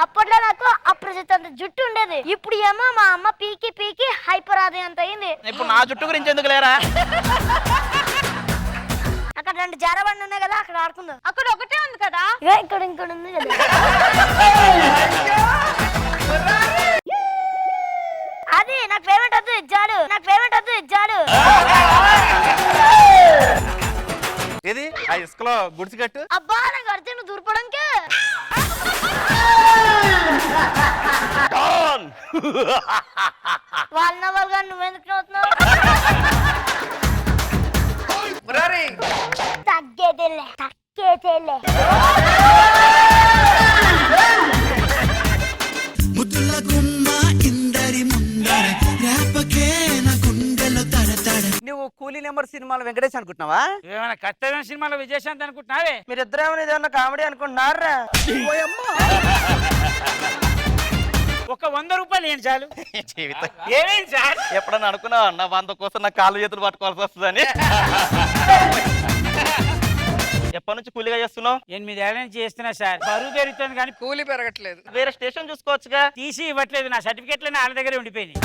అప్పట్లో నాకు అప్రజిత్ అంత జుట్టు ఉండేది. ఇప్పుడు ఏమో మా అమ్మ పీకి పీకి హైపర్ ఆది అంత అయింది. ఇప్పుడు నా జుట్టు గురించి ఎందుకు లేరా? అక్కడ 2 జారబండ్లు ఉన్నాయి కదా, అక్కడ ఆడుకుందాం. అక్కడ ఒకటే ఉంది కదా, ఇక్కడ ఇంకోటి ఉంది కదా. అది నాకు పేమెంట్ వద్దు ఇచ్చాడు, నాకు పేమెంట్ వద్దు ఇచ్చాడు. ఏది ఆ ఇసుకలో గుడిసి కట్టు. అబ్బా నాకు కడితే నువ్వు దూరిపోవడానికి. వాళ్ళ వాళ్ళగా నువ్వెందుకు నవ్వుతున్నావు? తగ్గేదేలే తగ్గేదేలే. ముద్దుల గుమ్మ ఇందరి ముందర రేపకే నా గుండెలో తడతడ. నువ్వు కూలీ నెంబర్ సినిమాలో వెంకటేష్ అనుకుంటున్నావా? ఏమైనా కర్తవ్యం సినిమాలో విజయశాంతి అనుకుంటున్నావే? మీరిద్దరు ఏమైనా కామెడీ అనుకుంటున్నారా? ఒక 100 రూపాయలు ఏంటి చాలు. జీవితం ఏమేంటి సార్? ఎప్పుడన్నా అనుకున్నా నా 100 కోసం నా కాళ్ళు చేతులు పట్టుకోవాల్సి వస్తుందని. ఎప్పటి నుంచి కూలీగా చేస్తున్నావు? 8 ఏళ్ళ నుంచి చేస్తున్నా సార్. బరువు పెరుగుతుంది కానీ కూలి పెరగట్లేదు. వేరే స్టేషన్ చూసుకోవచ్చుగా. తీసి ఇవ్వట్లేదు. నా సర్టిఫికెట్లన్నీ వాళ్ళ దగ్గరే ఉండిపోయినాయి.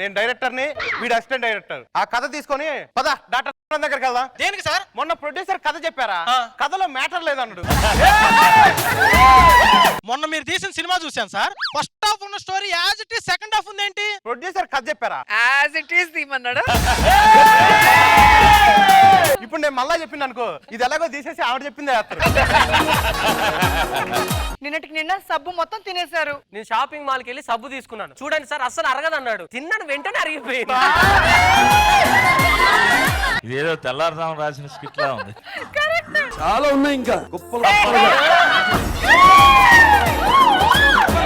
నేను డైరెక్టర్ ని, వీడు అసిస్టెంట్ డైరెక్టర్. ఆ కథ తీసుకొని పద డాక్టర్ దగ్గరికి వెళ్దాం. దేనికి సార్? మొన్న ప్రొడ్యూసర్ కథ చెప్పారా, కథలో మ్యాటర్ లేదన్నాడు. మొన్న మీరు తీసిన సినిమా చూసాను సార్. ఫస్ట్ హాఫ్ ఉన్న story as it is, second half ఉంది ఏంటి? ప్రొడ్యూసర్ కథ చెప్పారా? యాజ్ ఇట్ ఈస్ తీమన్నాడు. ఇప్పుడు నేను మళ్ళా చెప్పింది అనుకో, ఇది ఎలాగో తీసేసి ఆవిడ చెప్పిందే వేస్తారు. నిన్నటికి నిన్న సబ్బు మొత్తం తినేశారు. నేను షాపింగ్ మాల్ కి వెళ్ళి సబ్బు తీసుకున్నాను. చూడండి సార్, అస్సలు అరగదన్నాడు. తిన్నాను, వెంటనే అరిగిపోయింది. ఇదేదో తెల్లారుదాం రాసిన స్కిట్ లా ఉంది. చాలా ఉన్నాయి ఇంకా గొప్పలు.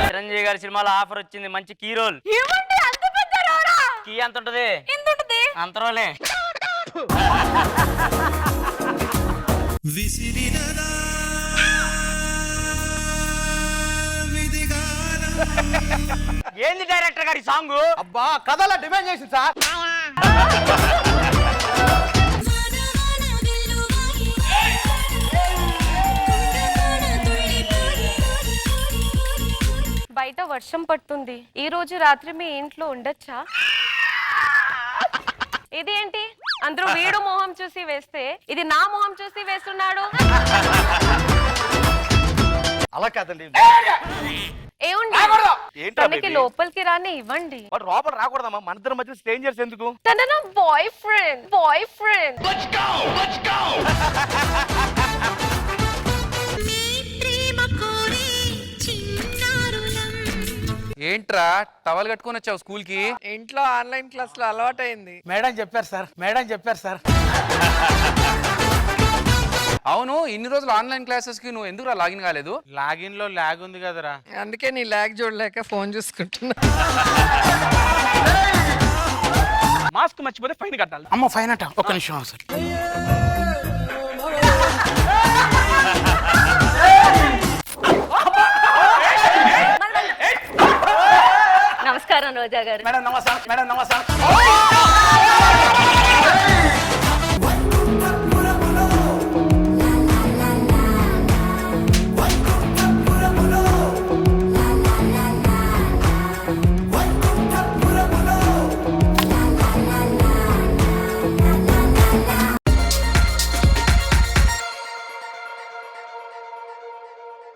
చిరంజీవి గారి సినిమాలో ఆఫర్ వచ్చింది, మంచి కీ రోల్. ఏమండి అంత పెద్ద రోడా? కీ ఎంత ఉంటది? ఎంత ఉంటది? అంత రోలే. విసిరినదా ఏంది డైరెక్టర్ గారి సాంగ్? అబ్బా కథలా డిమాండ్ చేసింది సార్. బయట వర్షం పడుతుంది. ఈ రోజు రాత్రి మీ ఇంట్లో ఉండొచ్చా? ఇది ఏంటి? అందరూ వీడు మొహం చూసి వేస్తే ఇది నా మొహం చూసి వేస్తున్నాడు. అలా కాదండి. ఏమండి ఏంటా తనకి baby? లోపలికి రాని ఇవ్వండి. వాడు లోపల రాకూడదమ్మా. మన ఇద్దరి మధ్య స్ట్రేంజర్స్ ఎందుకు? తన నా బాయ్ ఫ్రెండ్. ఏంట్రా టవల్ కట్టుకొని వచ్చావు స్కూల్ కి? ఇంట్లో ఆన్లైన్ క్లాస్ లో అలవాటైంది. మేడం చెప్పారు సార్. అవును, ఇన్ని రోజులు ఆన్లైన్ క్లాసెస్ కి నువ్వు ఎందుకు లాగిన్ కాలేదు? లాగిన్ లో లాగ్ ఉంది కదరా. అందుకే నీ లాగ్ చూడలేక ఫోన్ చూసుకుంటున్నా. మాస్క్ మర్చిపోతే ఫైన్ కట్టాలి. అమ్మ ఫైన్ అంట. ఒక్క నిమిషం సార్. నమస్కారం రోజా గారు. మేడం నమస్కారం.